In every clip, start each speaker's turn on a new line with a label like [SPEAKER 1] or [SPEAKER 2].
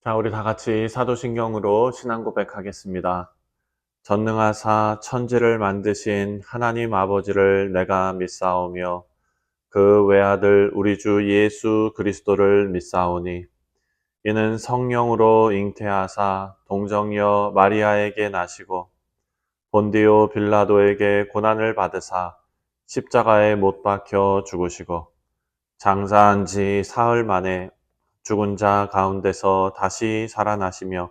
[SPEAKER 1] 자, 우리 다 같이 사도신경으로 신앙 고백하겠습니다. 전능하사 천지를 만드신 하나님 아버지를 내가 믿사오며 그 외아들 우리 주 예수 그리스도를 믿사오니 이는 성령으로 잉태하사 동정녀 마리아에게 나시고 본디오 빌라도에게 고난을 받으사 십자가에 못 박혀 죽으시고 장사한 지 사흘 만에 죽은 자 가운데서 다시 살아나시며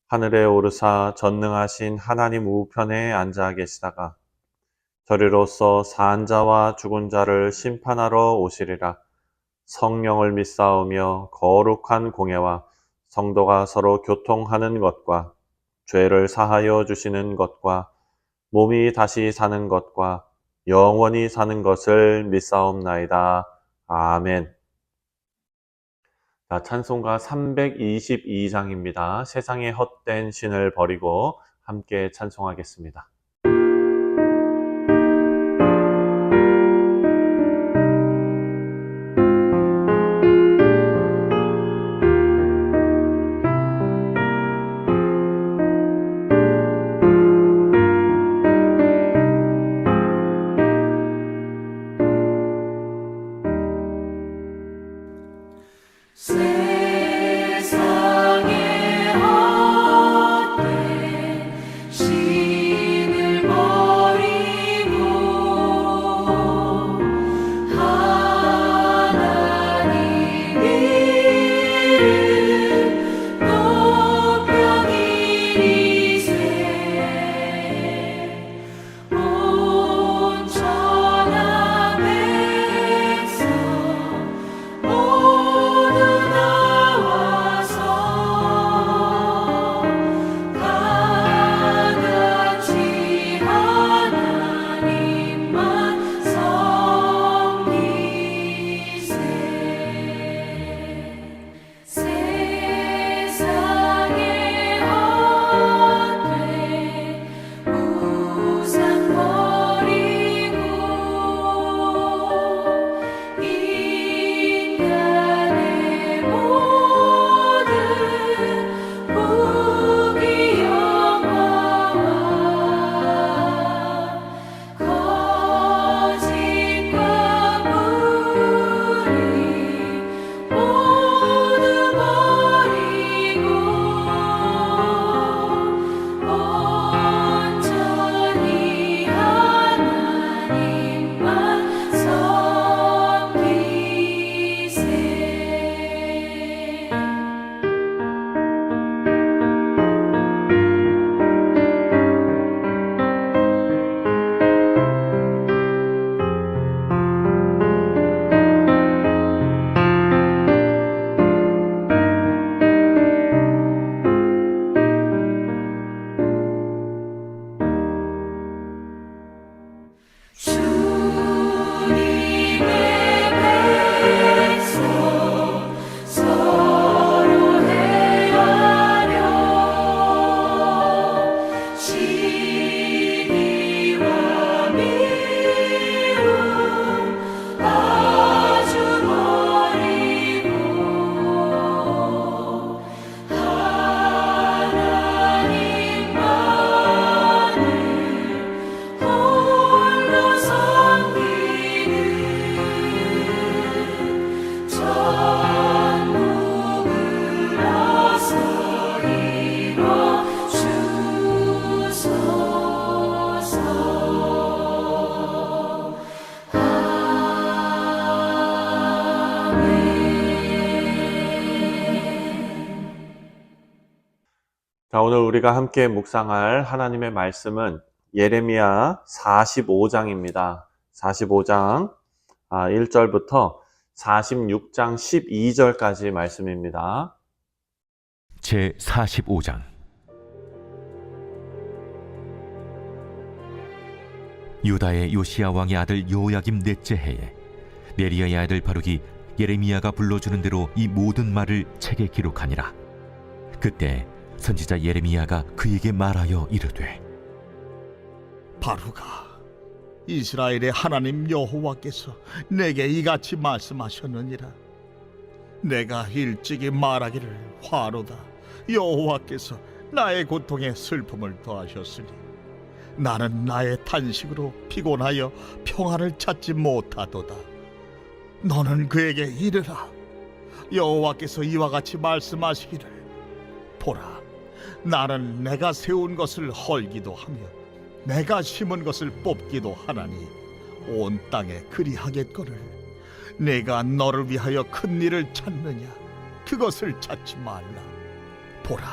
[SPEAKER 1] 하늘에 오르사 전능하신 하나님 우편에 앉아 계시다가 저리로서 산 자와 죽은 자를 심판하러 오시리라. 성령을 믿사오며 거룩한 공예와 성도가 서로 교통하는 것과 죄를 사하여 주시는 것과 몸이 다시 사는 것과 영원히 사는 것을 믿사옵나이다. 아멘. 자, 찬송가 322장입니다. 세상의 헛된 신을 버리고 함께 찬송하겠습니다. 자, 오늘 우리가 함께 묵상할 하나님의 말씀은 예레미야 45장입니다. 45장 1절부터 46장 12절까지 말씀입니다.
[SPEAKER 2] 제 45장. 유다의 요시야 왕의 아들 요야김 넷째 해에 네리야의 아들 바룩이 예레미야가 불러주는 대로 이 모든 말을 책에 기록하니라. 그때 선지자 예레미야가 그에게 말하여 이르되,
[SPEAKER 3] 바루가, 이스라엘의 하나님 여호와께서 내게 이같이 말씀하셨느니라. 내가 일찍이 말하기를 화로다. 여호와께서 나의 고통에 슬픔을 더하셨으니 나는 나의 탄식으로 피곤하여 평안을 찾지 못하도다. 너는 그에게 이르라. 여호와께서 이와 같이 말씀하시기를, 보라, 나는 내가 세운 것을 헐기도 하며 내가 심은 것을 뽑기도 하나니 온 땅에 그리하겠거늘 내가 너를 위하여 큰 일을 찾느냐? 그것을 찾지 말라. 보라,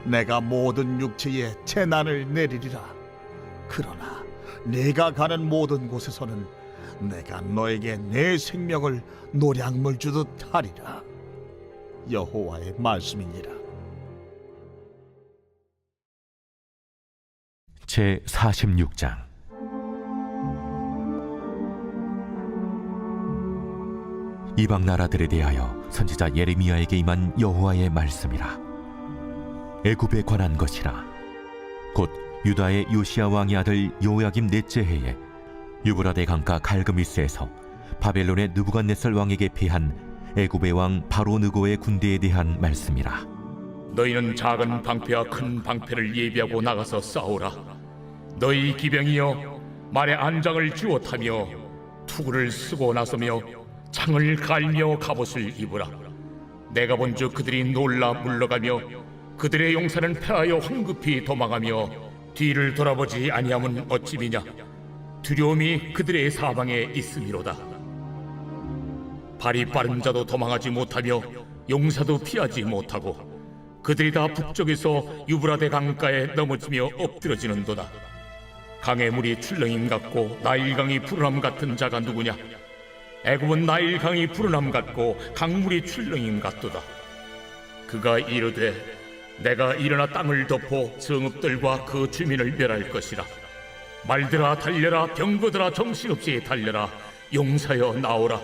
[SPEAKER 3] 내가 모든 육체에 재난을 내리리라. 그러나 내가 가는 모든 곳에서는 내가 너에게 내 생명을 노량물 주듯 하리라. 여호와의 말씀이니라.
[SPEAKER 2] 제 46장. 이방 나라들에 대하여 선지자 예레미야에게 임한 여호와의 말씀이라. 애굽에 관한 것이라. 곧 유다의 요시야 왕의 아들 요야김 넷째 해에 유브라데 강가 갈그미스에서 바벨론의 느부갓네살 왕에게 패한 애굽의 왕 바로 느고의 군대에 대한 말씀이라.
[SPEAKER 4] 너희는 작은 방패와 큰 방패를 예비하고 나가서 싸우라. 너희 기병이여, 말에 안장을 쥐어 타며 투구를 쓰고 나서며 창을 갈며 갑옷을 입으라. 내가 본즉 그들이 놀라 물러가며 그들의 용사는 패하여 황급히 도망하며 뒤를 돌아보지 아니함은 어찌미냐? 두려움이 그들의 사방에 있음이로다. 발이 빠른 자도 도망하지 못하며 용사도 피하지 못하고 그들이 다 북쪽에서 유브라데 강가에 넘어지며 엎드러지는도다. 강의 물이 출렁임 같고 나일강이 푸른함 같은 자가 누구냐? 애굽은 나일강이 푸른함 같고 강물이 출렁임 같도다. 그가 이르되, 내가 일어나 땅을 덮어 성읍들과 그 주민을 멸할 것이라. 말들아 달려라, 병거들아 정신없이 달려라. 용사여 나오라.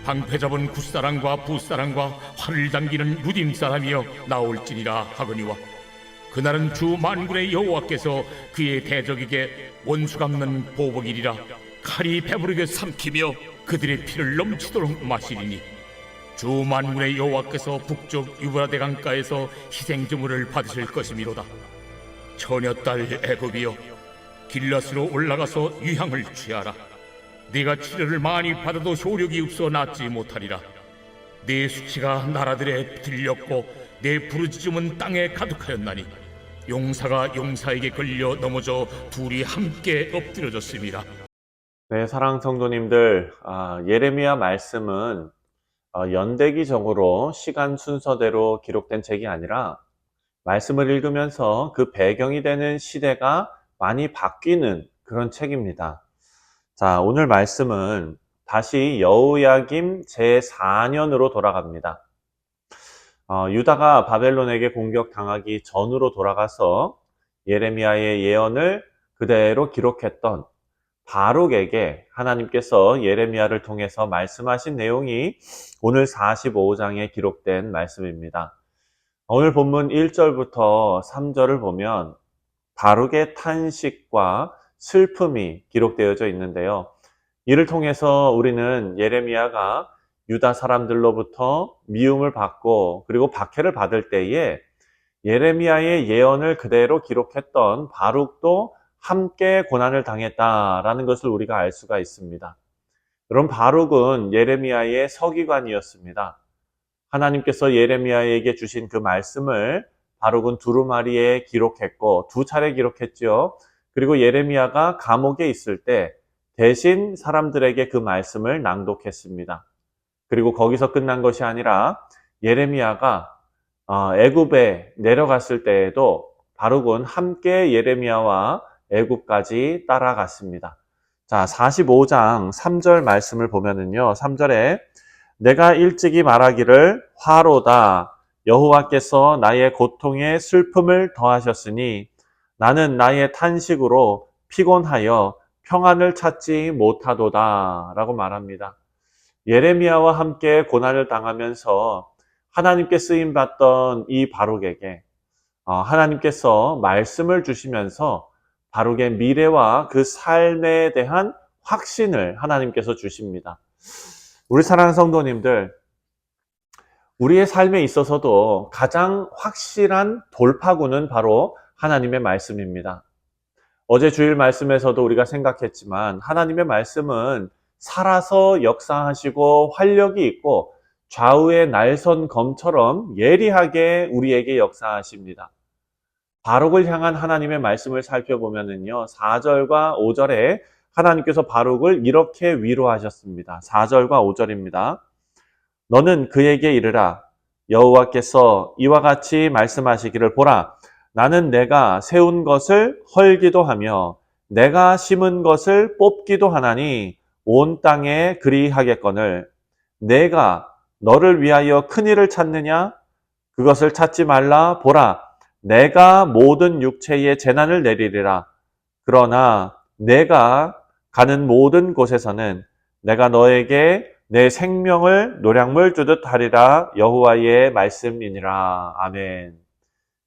[SPEAKER 4] 방패 잡은 굿사람과 붓사람과 활을 당기는 무딤 사람이여 나올지니라 하거니와, 그날은 주 만군의 여호와께서 그의 대적에게 원수 갚는 보복이리라. 칼이 배부르게 삼키며 그들의 피를 넘치도록 마시리니, 주 만군의 여호와께서 북쪽 유브라데 강가에서 희생제물을 받으실 것이미로다. 처녀딸 애굽이여, 길앗으로 올라가서 유향을 취하라. 네가 치료를 많이 받아도 효력이 없어 낫지 못하리라. 네 수치가 나라들에 들렸고 내 부르짖음은 땅에 가득하였나니 용사가 용사에게 걸려 넘어져 둘이 함께 엎드려졌습니다.
[SPEAKER 1] 네, 사랑 성도님들, 예레미야 말씀은 연대기적으로 시간 순서대로 기록된 책이 아니라 말씀을 읽으면서 그 배경이 되는 시대가 많이 바뀌는 그런 책입니다. 자, 오늘 말씀은 다시 여호야김 제4년으로 돌아갑니다. 유다가 바벨론에게 공격당하기 전으로 돌아가서 예레미야의 예언을 그대로 기록했던 바룩에게 하나님께서 예레미야를 통해서 말씀하신 내용이 오늘 45장에 기록된 말씀입니다. 오늘 본문 1절부터 3절을 보면 바룩의 탄식과 슬픔이 기록되어져 있는데요. 이를 통해서 우리는 예레미야가 유다 사람들로부터 미움을 받고 그리고 박해를 받을 때에 예레미야의 예언을 그대로 기록했던 바룩도 함께 고난을 당했다라는 것을 우리가 알 수가 있습니다. 그럼 바룩은 예레미야의 서기관이었습니다. 하나님께서 예레미야에게 주신 그 말씀을 바룩은 두루마리에 기록했고 2차례 기록했죠. 그리고 예레미야가 감옥에 있을 때 대신 사람들에게 그 말씀을 낭독했습니다. 그리고 거기서 끝난 것이 아니라 예레미야가 애굽에 내려갔을 때에도 바룩은 함께 예레미야와 애굽까지 따라갔습니다. 자, 45장 3절 말씀을 보면은요. 3절에 내가 일찍이 말하기를 화로다. 여호와께서 나의 고통에 슬픔을 더하셨으니 나는 나의 탄식으로 피곤하여 평안을 찾지 못하도다 라고 말합니다. 예레미야와 함께 고난을 당하면서 하나님께 쓰임받던 이 바룩에게 하나님께서 말씀을 주시면서 바룩의 미래와 그 삶에 대한 확신을 하나님께서 주십니다. 우리 사랑하는 성도님들, 우리의 삶에 있어서도 가장 확실한 돌파구는 바로 하나님의 말씀입니다. 어제 주일 말씀에서도 우리가 생각했지만 하나님의 말씀은 살아서 역사하시고 활력이 있고 좌우의 날선 검처럼 예리하게 우리에게 역사하십니다. 바룩을 향한 하나님의 말씀을 살펴보면은요, 4절과 5절에 하나님께서 바룩을 이렇게 위로하셨습니다. 4절과 5절입니다. 너는 그에게 이르라. 여호와께서 이와 같이 말씀하시기를 보라. 나는 내가 세운 것을 헐기도 하며 내가 심은 것을 뽑기도 하나니 온 땅에 그리하겠거늘 내가 너를 위하여 큰 일을 찾느냐? 그것을 찾지 말라. 보라. 내가 모든 육체에 재난을 내리리라. 그러나 내가 가는 모든 곳에서는 내가 너에게 내 생명을 노량물 주듯 하리라. 여호와의 말씀이니라. 아멘.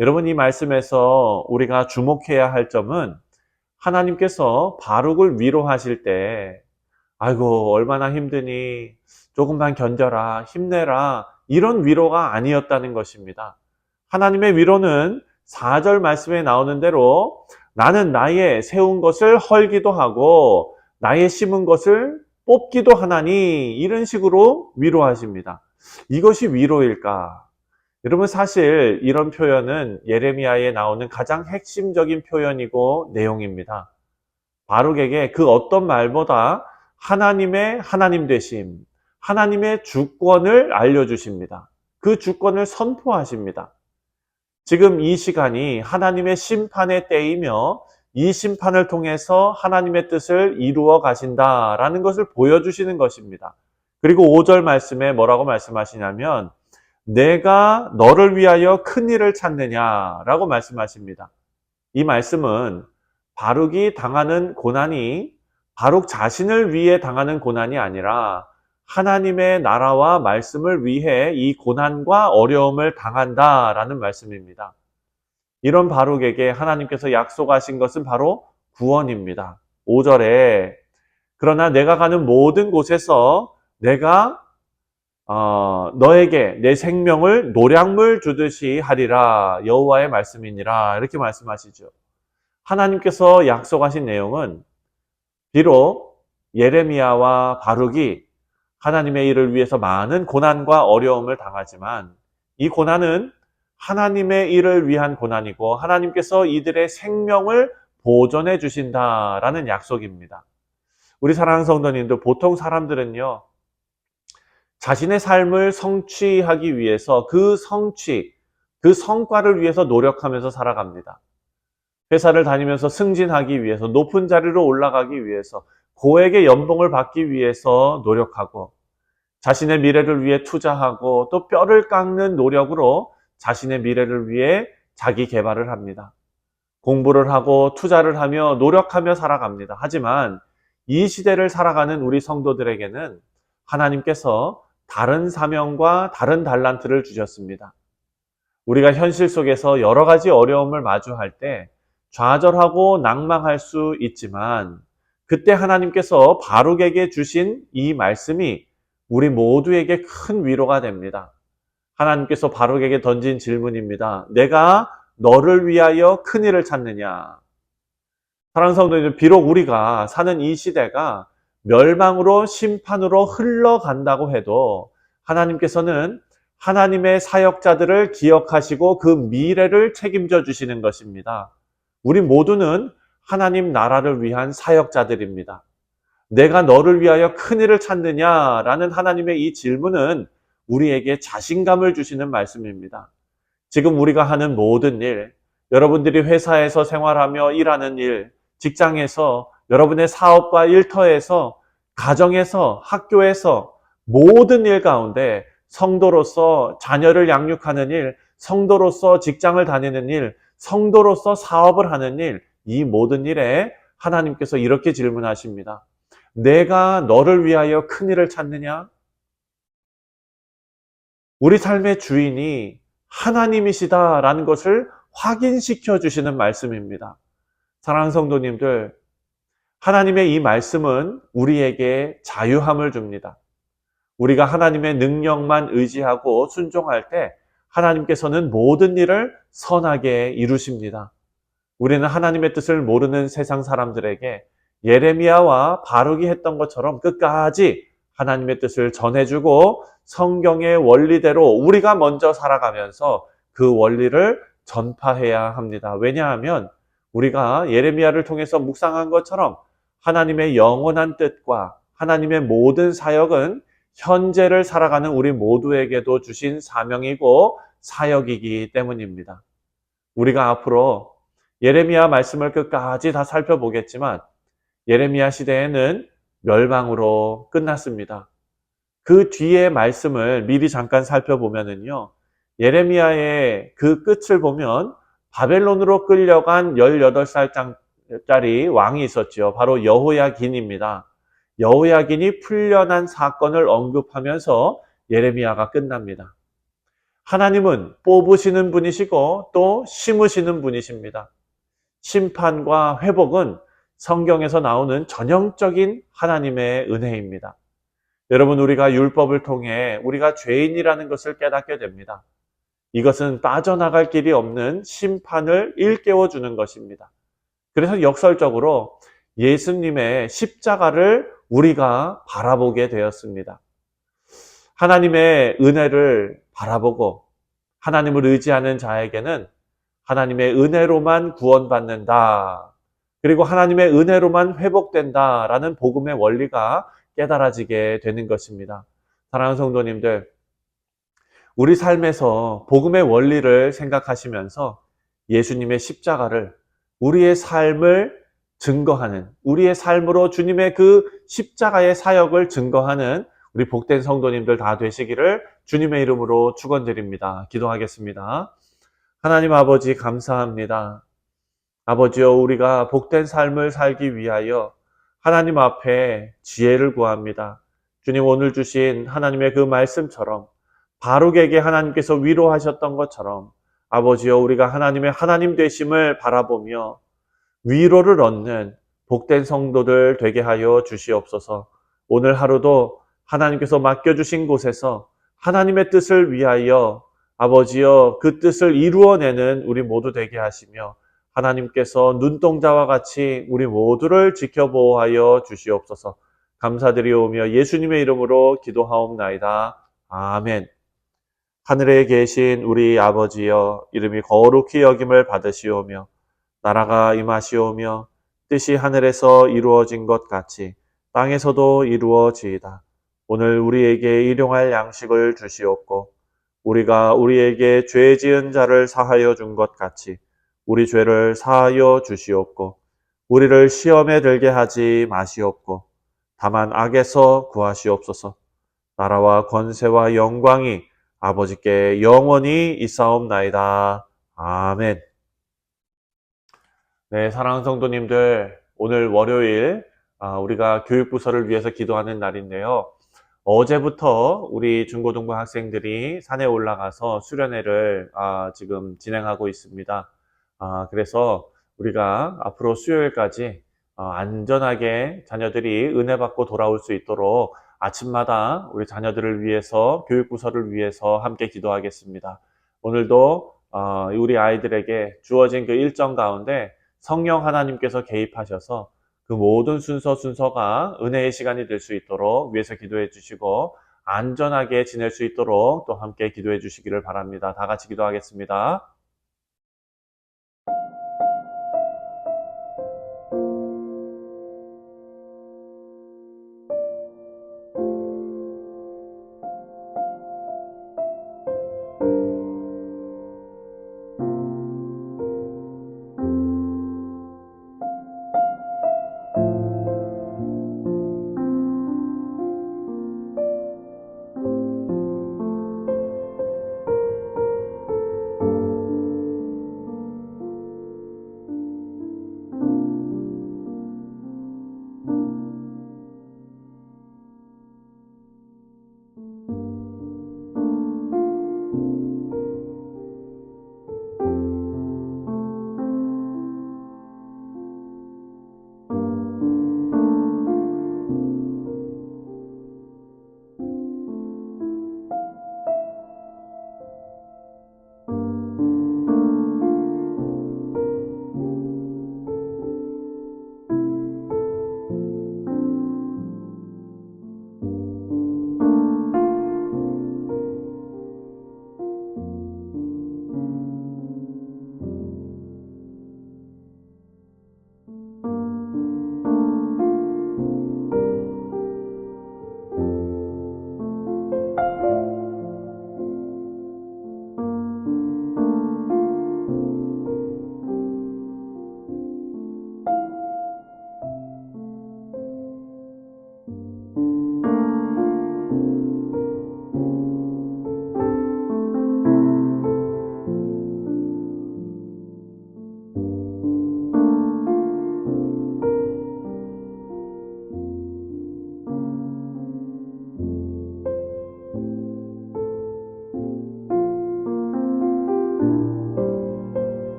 [SPEAKER 1] 여러분, 이 말씀에서 우리가 주목해야 할 점은 하나님께서 바룩을 위로하실 때 아이고 얼마나 힘드니 조금만 견뎌라 힘내라 이런 위로가 아니었다는 것입니다. 하나님의 위로는 4절 말씀에 나오는 대로 나는 나의 세운 것을 헐기도 하고 나의 심은 것을 뽑기도 하나니 이런 식으로 위로하십니다. 이것이 위로일까? 여러분, 사실 이런 표현은 예레미야에 나오는 가장 핵심적인 표현이고 내용입니다. 바룩에게 그 어떤 말보다 하나님의 하나님 되심, 하나님의 주권을 알려주십니다. 그 주권을 선포하십니다. 지금 이 시간이 하나님의 심판의 때이며 이 심판을 통해서 하나님의 뜻을 이루어 가신다라는 것을 보여주시는 것입니다. 그리고 5절 말씀에 뭐라고 말씀하시냐면 내가 너를 위하여 큰 일을 찾느냐라고 말씀하십니다. 이 말씀은 바룩이 당하는 고난이 바룩 자신을 위해 당하는 고난이 아니라 하나님의 나라와 말씀을 위해 이 고난과 어려움을 당한다라는 말씀입니다. 이런 바룩에게 하나님께서 약속하신 것은 바로 구원입니다. 5절에 그러나 내가 가는 모든 곳에서 내가 너에게 내 생명을 노량물 주듯이 하리라. 여호와의 말씀이니라. 이렇게 말씀하시죠. 하나님께서 약속하신 내용은 비록 예레미야와 바룩이 하나님의 일을 위해서 많은 고난과 어려움을 당하지만 이 고난은 하나님의 일을 위한 고난이고 하나님께서 이들의 생명을 보존해 주신다라는 약속입니다. 우리 사랑하는 성도님들, 보통 사람들은요 자신의 삶을 성취하기 위해서 그 성취, 그 성과를 위해서 노력하면서 살아갑니다. 회사를 다니면서 승진하기 위해서, 높은 자리로 올라가기 위해서, 고액의 연봉을 받기 위해서 노력하고 자신의 미래를 위해 투자하고 또 뼈를 깎는 노력으로 자신의 미래를 위해 자기 개발을 합니다. 공부를 하고 투자를 하며 노력하며 살아갑니다. 하지만 이 시대를 살아가는 우리 성도들에게는 하나님께서 다른 사명과 다른 달란트를 주셨습니다. 우리가 현실 속에서 여러 가지 어려움을 마주할 때 좌절하고 낭망할 수 있지만 그때 하나님께서 바룩에게 주신 이 말씀이 우리 모두에게 큰 위로가 됩니다. 하나님께서 바룩에게 던진 질문입니다. 내가 너를 위하여 큰 일을 찾느냐? 사랑하는 성도님들, 비록 우리가 사는 이 시대가 멸망으로 심판으로 흘러간다고 해도 하나님께서는 하나님의 사역자들을 기억하시고 그 미래를 책임져 주시는 것입니다. 우리 모두는 하나님 나라를 위한 사역자들입니다. 내가 너를 위하여 큰 일을 찾느냐라는 하나님의 이 질문은 우리에게 자신감을 주시는 말씀입니다. 지금 우리가 하는 모든 일, 여러분들이 회사에서 생활하며 일하는 일, 직장에서, 여러분의 사업과 일터에서, 가정에서, 학교에서 모든 일 가운데 성도로서 자녀를 양육하는 일, 성도로서 직장을 다니는 일, 성도로서 사업을 하는 일, 이 모든 일에 하나님께서 이렇게 질문하십니다. 내가 너를 위하여 큰 일을 찾느냐? 우리 삶의 주인이 하나님이시다라는 것을 확인시켜 주시는 말씀입니다. 사랑하는 성도님들, 하나님의 이 말씀은 우리에게 자유함을 줍니다. 우리가 하나님의 능력만 의지하고 순종할 때 하나님께서는 모든 일을 선하게 이루십니다. 우리는 하나님의 뜻을 모르는 세상 사람들에게 예레미야와 바룩이 했던 것처럼 끝까지 하나님의 뜻을 전해주고 성경의 원리대로 우리가 먼저 살아가면서 그 원리를 전파해야 합니다. 왜냐하면 우리가 예레미야를 통해서 묵상한 것처럼 하나님의 영원한 뜻과 하나님의 모든 사역은 현재를 살아가는 우리 모두에게도 주신 사명이고 사역이기 때문입니다. 우리가 앞으로 예레미야 말씀을 끝까지 다 살펴보겠지만 예레미야 시대에는 멸망으로 끝났습니다. 그 뒤의 말씀을 미리 잠깐 살펴보면은요, 예레미야의 그 끝을 보면 바벨론으로 끌려간 18살짜리 왕이 있었죠. 바로 여호야긴입니다. 여호야긴이 풀려난 사건을 언급하면서 예레미야가 끝납니다. 하나님은 뽑으시는 분이시고 또 심으시는 분이십니다. 심판과 회복은 성경에서 나오는 전형적인 하나님의 은혜입니다. 여러분, 우리가 율법을 통해 우리가 죄인이라는 것을 깨닫게 됩니다. 이것은 빠져나갈 길이 없는 심판을 일깨워 주는 것입니다. 그래서 역설적으로 예수님의 십자가를 우리가 바라보게 되었습니다. 하나님의 은혜를 바라보고 하나님을 의지하는 자에게는 하나님의 은혜로만 구원받는다. 그리고 하나님의 은혜로만 회복된다라는 복음의 원리가 깨달아지게 되는 것입니다. 사랑하는 성도님들, 우리 삶에서 복음의 원리를 생각하시면서 예수님의 십자가를 우리의 삶을 증거하는, 우리의 삶으로 주님의 그 십자가의 사역을 증거하는 우리 복된 성도님들 다 되시기를 주님의 이름으로 축원드립니다. 기도하겠습니다. 하나님 아버지 감사합니다. 아버지여, 우리가 복된 삶을 살기 위하여 하나님 앞에 지혜를 구합니다. 주님, 오늘 주신 하나님의 그 말씀처럼 바룩에게 하나님께서 위로하셨던 것처럼 아버지여, 우리가 하나님의 하나님 되심을 바라보며 위로를 얻는 복된 성도들 되게 하여 주시옵소서. 오늘 하루도 하나님께서 맡겨주신 곳에서 하나님의 뜻을 위하여 아버지여 그 뜻을 이루어내는 우리 모두 되게 하시며 하나님께서 눈동자와 같이 우리 모두를 지켜보호하여 주시옵소서. 감사드리오며 예수님의 이름으로 기도하옵나이다. 아멘. 하늘에 계신 우리 아버지여, 이름이 거룩히 여김을 받으시오며 나라가 임하시오며 뜻이 하늘에서 이루어진 것 같이 땅에서도 이루어지이다. 오늘 우리에게 일용할 양식을 주시옵고 우리가 우리에게 죄 지은 자를 사하여 준 것 같이 우리 죄를 사하여 주시옵고 우리를 시험에 들게 하지 마시옵고 다만 악에서 구하시옵소서. 나라와 권세와 영광이 아버지께 영원히 있사옵나이다. 아멘. 네, 사랑하는 성도님들, 오늘 월요일 우리가 교육부서를 위해서 기도하는 날인데요. 어제부터 우리 중고등부 학생들이 산에 올라가서 수련회를 지금 진행하고 있습니다. 그래서 우리가 앞으로 수요일까지 안전하게 자녀들이 은혜 받고 돌아올 수 있도록 아침마다 우리 자녀들을 위해서, 교육부서를 위해서 함께 기도하겠습니다. 오늘도 우리 아이들에게 주어진 그 일정 가운데 성령 하나님께서 개입하셔서 그 모든 순서가 은혜의 시간이 될 수 있도록 위해서 기도해 주시고 안전하게 지낼 수 있도록 또 함께 기도해 주시기를 바랍니다. 다 같이 기도하겠습니다.